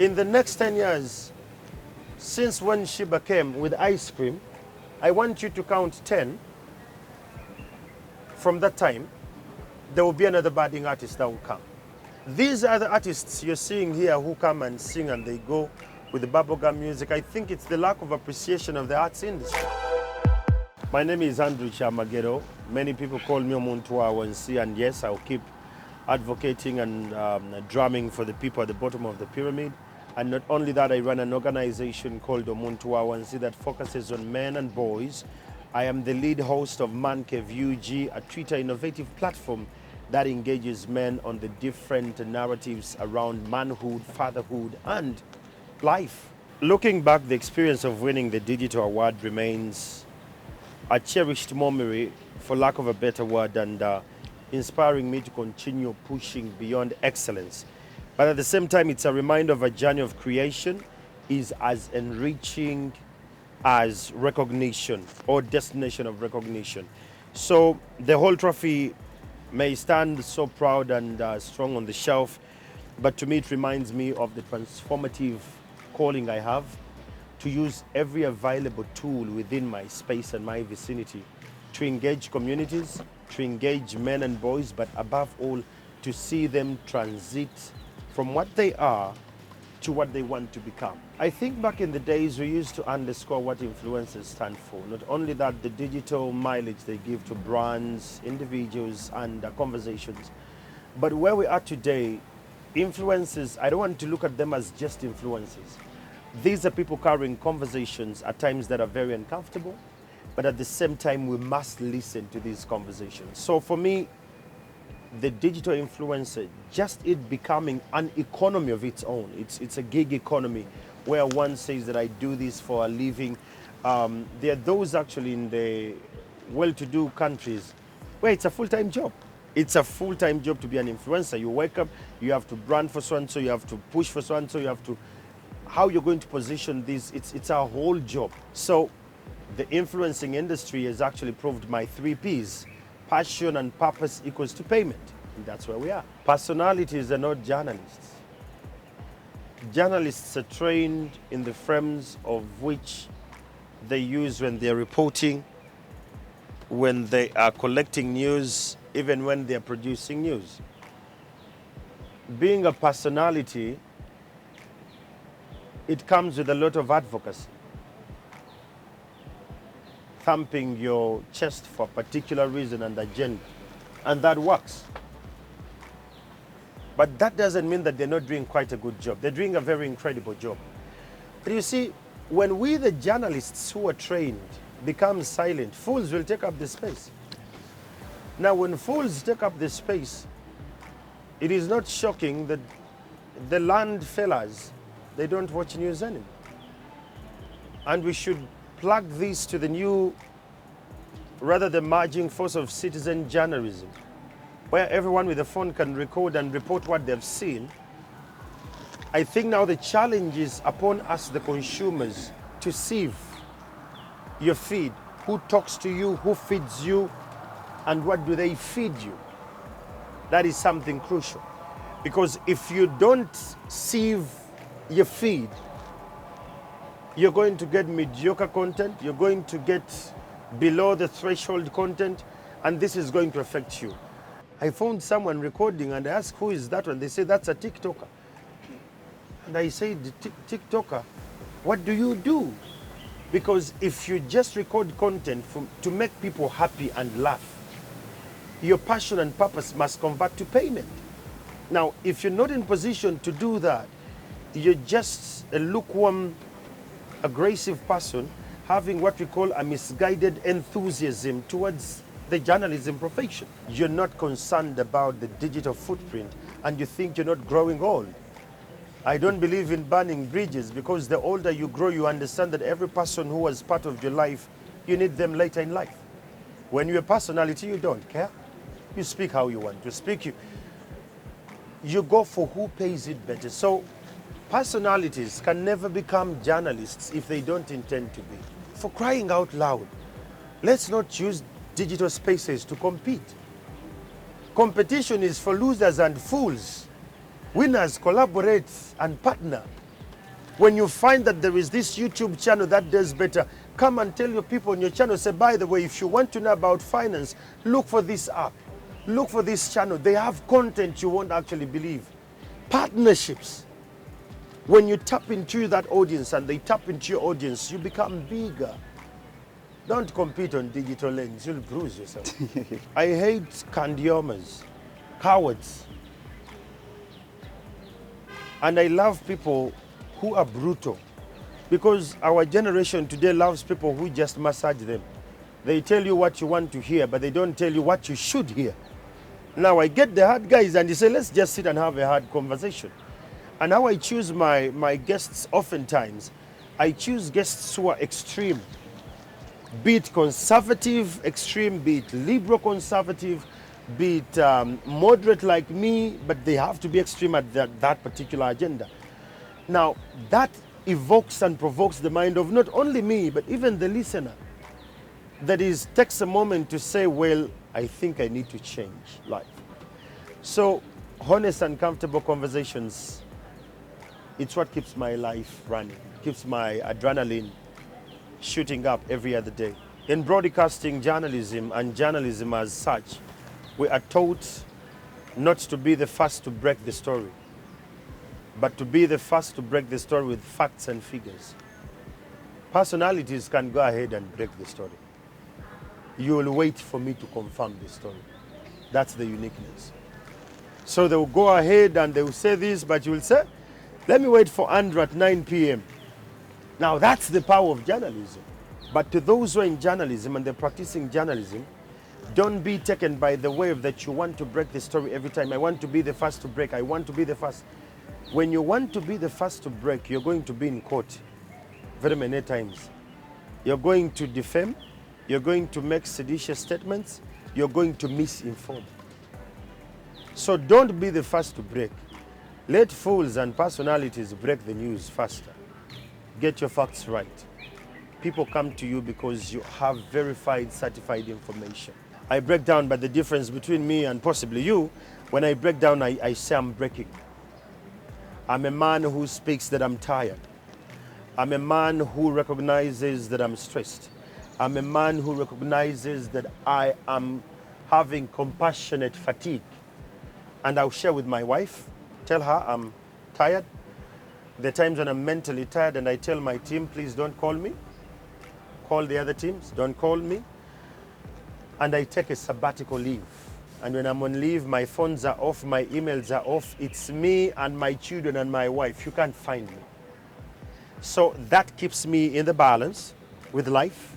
In the next 10 years, since when Shiba came with ice cream, I want you to count 10. From that time, there will be another budding artist that will come. These are the artists you're seeing here who come and sing and they go with the bubblegum music. I think it's the lack of appreciation of the arts industry. My name is Andrew Kyamagero. Many people call me Omuntu Awansi, and yes, I'll keep advocating and drumming for the people at the bottom of the pyramid. And not only that, I run an organization called Omuntu Awansi that focuses on men and boys. I am the lead host of NTV Uganda, a Twitter innovative platform that engages men on the different narratives around manhood, fatherhood, and life. Looking back, the experience of winning the digital award remains a cherished memory, for lack of a better word, and inspiring me to continue pushing beyond excellence. But at the same time, it's a reminder of a journey of creation is as enriching as recognition or destination of recognition. So the whole trophy may stand so proud and strong on the shelf, but to me it reminds me of the transformative calling I have to use every available tool within my space and my vicinity to engage communities, to engage men and boys, but above all, to see them transit from what they are to what they want to become. I think back in the days we used to underscore what influencers stand for. Not only that, the digital mileage they give to brands, individuals, and conversations. But where we are today, influencers, I don't want to look at them as just influencers. These are people carrying conversations at times that are very uncomfortable, but at the same time, we must listen to these conversations. So for me, the digital influencer, just it becoming an economy of its own. It's a gig economy where one says that I do this for a living. There are those actually in the well-to-do countries where it's a full-time job. It's a full-time job to be an influencer. You wake up, you have to brand for so-and-so, you have to push for so-and-so, you have to, how you're going to position this, it's a whole job. So the influencing industry has actually proved my 3 Ps. Passion and purpose equals to payment. And that's where we are. Personalities are not journalists. Journalists are trained in the frames of which they use when they're reporting, when they are collecting news, even when they're producing news. Being a personality, it comes with a lot of advocacy. Thumping your chest for a particular reason and agenda. And that works. But that doesn't mean that they're not doing quite a good job. They're doing a very incredible job. But you see, when we, the journalists who are trained, become silent, fools will take up the space. Now, when fools take up the space, it is not shocking that the land fellas, they don't watch news anymore. And we should plug this to the new, rather the emerging force of citizen journalism, where everyone with a phone can record and report what they've seen. I think now the challenge is upon us, the consumers, to sieve your feed. Who talks to you, who feeds you, and what do they feed you? That is something crucial. Because if you don't sieve your feed, you're going to get mediocre content, you're going to get below the threshold content, and this is going to affect you. I found someone recording and I asked, who is that one? They say, that's a TikToker. And I said, TikToker, what do you do? Because if you just record content to make people happy and laugh, your passion and purpose must convert to payment. Now, if you're not in position to do that, you're just a lukewarm, aggressive person having what we call a misguided enthusiasm towards the journalism profession. You're not concerned about the digital footprint and you think you're not growing old. I don't believe in burning bridges, because the older you grow, you understand that every person who was part of your life, you need them later in life. When you're a personality, you don't care. You speak how you want to speak. You go for who pays it better. So personalities can never become journalists if they don't intend to be. For crying out loud, let's not use digital spaces to compete. Competition is for losers and fools. Winners collaborate and partner. When you find that there is this YouTube channel that does better, come and tell your people on your channel, say, by the way, if you want to know about finance, look for this app, look for this channel. They have content you won't actually believe. Partnerships. When you tap into that audience and they tap into your audience, you become bigger. Don't compete on digital lanes, you'll bruise yourself. I hate candiomas, cowards. And I love people who are brutal, because our generation today loves people who just massage them. They tell you what you want to hear, but they don't tell you what you should hear. Now I get the hard guys and they say, let's just sit and have a hard conversation. And how I choose my guests oftentimes, I choose guests who are extreme. Be it conservative, extreme, be it liberal conservative, be it moderate like me, but they have to be extreme at that particular agenda. Now, that evokes and provokes the mind of not only me, but even the listener. That is, takes a moment to say, well, I think I need to change life. So, honest and comfortable conversations, it's what keeps my life running, keeps my adrenaline shooting up every other day. In broadcasting journalism and journalism as such, we are taught not to be the first to break the story, but to be the first to break the story with facts and figures. Personalities can go ahead and break the story. You will wait for me to confirm the story. That's the uniqueness. So they will go ahead and they will say this, but you will say, let me wait for Andrew at 9 p.m. Now that's the power of journalism. But to those who are in journalism and they're practicing journalism, don't be taken by the wave that you want to break the story every time. I want to be the first to break. I want to be the first. When you want to be the first to break, you're going to be in court very many times. You're going to defame. You're going to make seditious statements. You're going to misinform. So don't be the first to break. Let fools and personalities break the news faster. Get your facts right. People come to you because you have verified, certified information. I break down by the difference between me and possibly you. When I break down, I say I'm breaking. I'm a man who speaks that I'm tired. I'm a man who recognizes that I'm stressed. I'm a man who recognizes that I am having compassionate fatigue. And I'll share with my wife, tell her I'm tired. The times when I'm mentally tired and I tell my team, please don't call me. Call the other teams, don't call me. And I take a sabbatical leave. And when I'm on leave, my phones are off, my emails are off. It's me and my children and my wife. You can't find me. So that keeps me in the balance with life,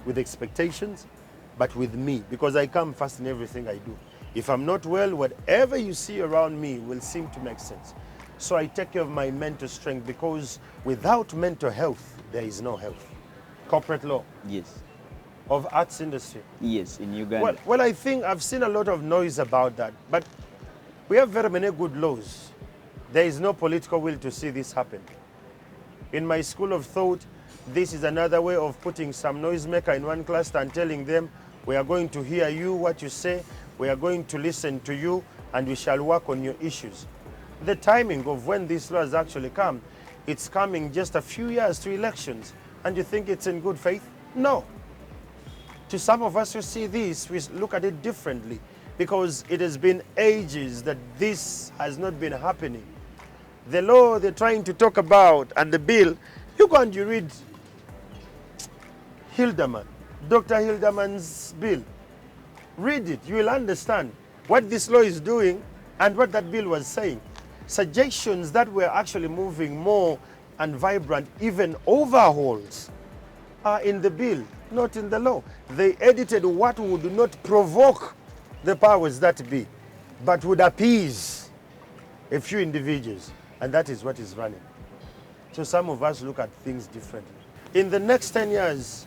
with expectations, but with me, because I come first in everything I do. If I'm not well, whatever you see around me will seem to make sense. So I take care of my mental strength, because without mental health, there is no health. Corporate law. Yes. Of arts industry. Yes, in Uganda. Well, I think I've seen a lot of noise about that, but we have very many good laws. There is no political will to see this happen. In my school of thought, this is another way of putting some noisemaker in one cluster and telling them, we are going to hear you, what you say, we are going to listen to you, and we shall work on your issues. The timing of when these laws actually come, it's coming just a few years to elections. And you think it's in good faith? No. To some of us who see this, we look at it differently, because it has been ages that this has not been happening. The law they're trying to talk about and the bill, you go and you read Hildeman, Dr. Hildeman's bill. Read it, you will understand what this law is doing and what that bill was saying. Suggestions that were actually moving more and vibrant, even overhauls, are in the bill, not in the law. They edited what would not provoke the powers that be, but would appease a few individuals, and that is what is running. So some of us look at things differently. In the next 10 years,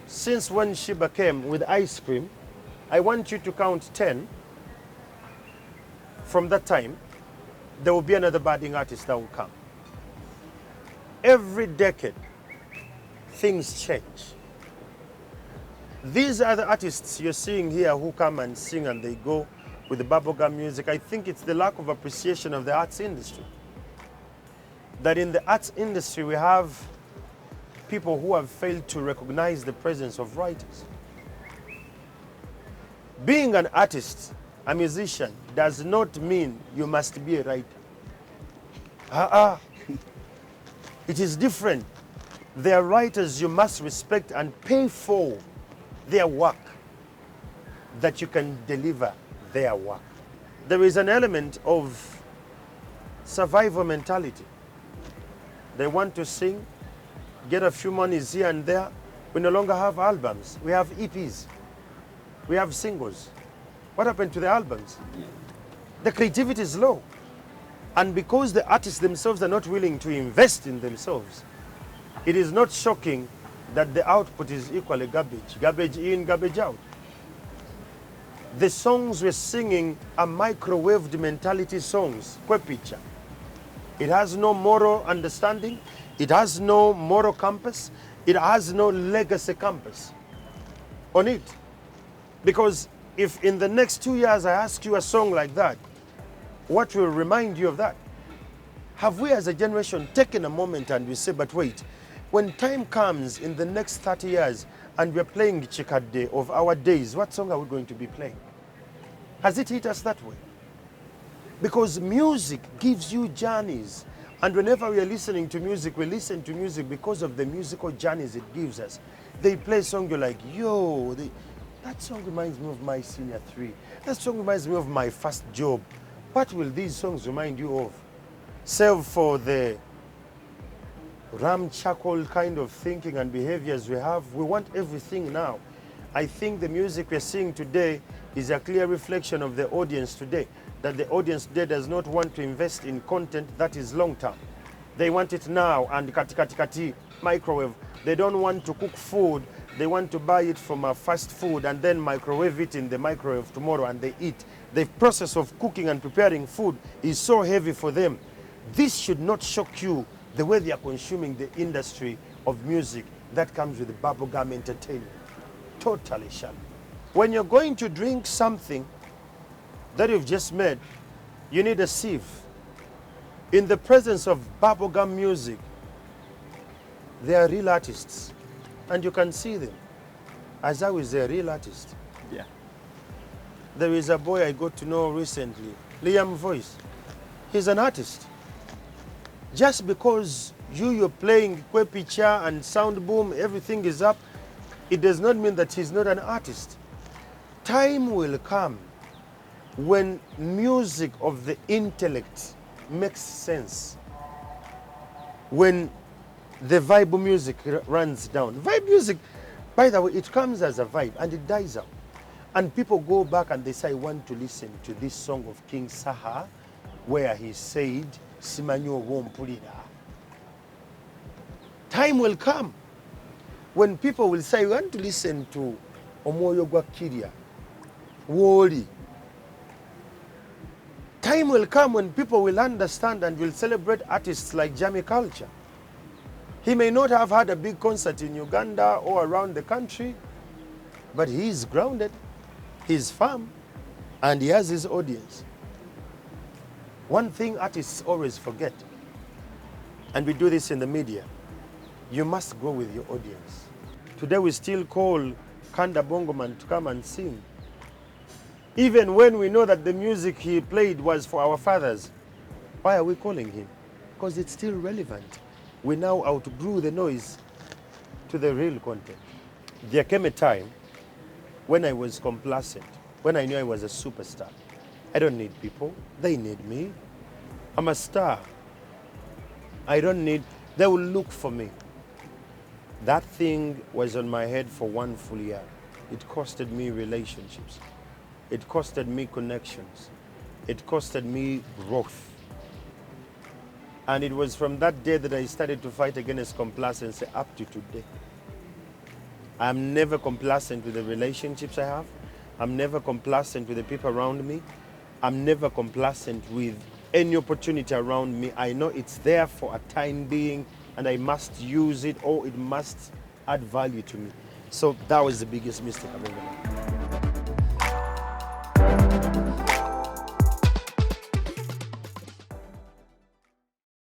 since when Shiba came with ice cream, I want you to count 10. From that time, there will be another budding artist that will come. Every decade, things change. These are the artists you're seeing here who come and sing and they go with the bubblegum music. I think it's the lack of appreciation of the arts industry. that in the arts industry we have people who have failed to recognize the presence of writers. Being an artist, a musician, does not mean you must be a writer. It is different. There are writers you must respect and pay for their work, that you can deliver their work. There is an element of survival mentality. They want to sing, get a few monies here and there. We no longer have albums. We have EPs. We have singles. What happened to the albums? The creativity is low. And because the artists themselves are not willing to invest in themselves, it is not shocking that the output is equally garbage. Garbage in, garbage out. The songs we're singing are microwaved mentality songs. Kwepicha. It has no moral understanding. It has no moral compass. It has no legacy compass on it. Because if in the next 2 years I ask you a song like that, what will remind you of that? Have we as a generation taken a moment and we say, but wait, when time comes in the next 30 years and we're playing Chikade of our days, what song are we going to be playing? Has it hit us that way? Because music gives you journeys. And whenever we are listening to music, we listen to music because of the musical journeys it gives us. They play a song, you're like, yo, that song reminds me of my senior 3. That song reminds me of my first job. What will these songs remind you of? Save for the ramshackle kind of thinking and behaviors we have. We want everything now. I think the music we're seeing today is a clear reflection of the audience today, that the audience today does not want to invest in content that is long term. They want it now and kati microwave. They don't want to cook food. They want to buy it from a fast food and then microwave it in the microwave tomorrow and they eat. The process of cooking and preparing food is so heavy for them. This should not shock you, the way they are consuming the industry of music that comes with the bubblegum entertainment. Totally shallow. When you're going to drink something that you've just made, you need a sieve. In the presence of bubblegum music, they are real artists. And you can see them. Azau is a real artist. Yeah. There is a boy I got to know recently, Liam Voice. He's an artist. Just because you're playing kwepicha and sound boom, everything is up, it does not mean that he's not an artist. Time will come when music of the intellect makes sense. When the vibe music runs down. Vibe music, by the way, it comes as a vibe and it dies out. And people go back and they say, I want to listen to this song of King Saha, where he said, Simanyo wompulira. Time will come when people will say, we want to listen to Omoyo gwa Kiria, Woli. Time will come when people will understand and will celebrate artists like Jamie Culture. He may not have had a big concert in Uganda or around the country, but he is grounded, he's firm, and he has his audience. One thing artists always forget, and we do this in the media, you must grow with your audience. Today we still call Kanda Bongoman to come and sing. Even when we know that the music he played was for our fathers, why are we calling him? Because it's still relevant. We now outgrew the noise to the real content. There came a time when I was complacent, when I knew I was a superstar. I don't need people, they need me. I'm a star. I don't need, they will look for me. That thing was on my head for 1 full year. It costed me relationships. It costed me connections. It costed me growth. And it was from that day that I started to fight against complacency up to today. I'm never complacent with the relationships I have. I'm never complacent with the people around me. I'm never complacent with any opportunity around me. I know it's there for a time being and I must use it or it must add value to me. So that was the biggest mistake I've ever made.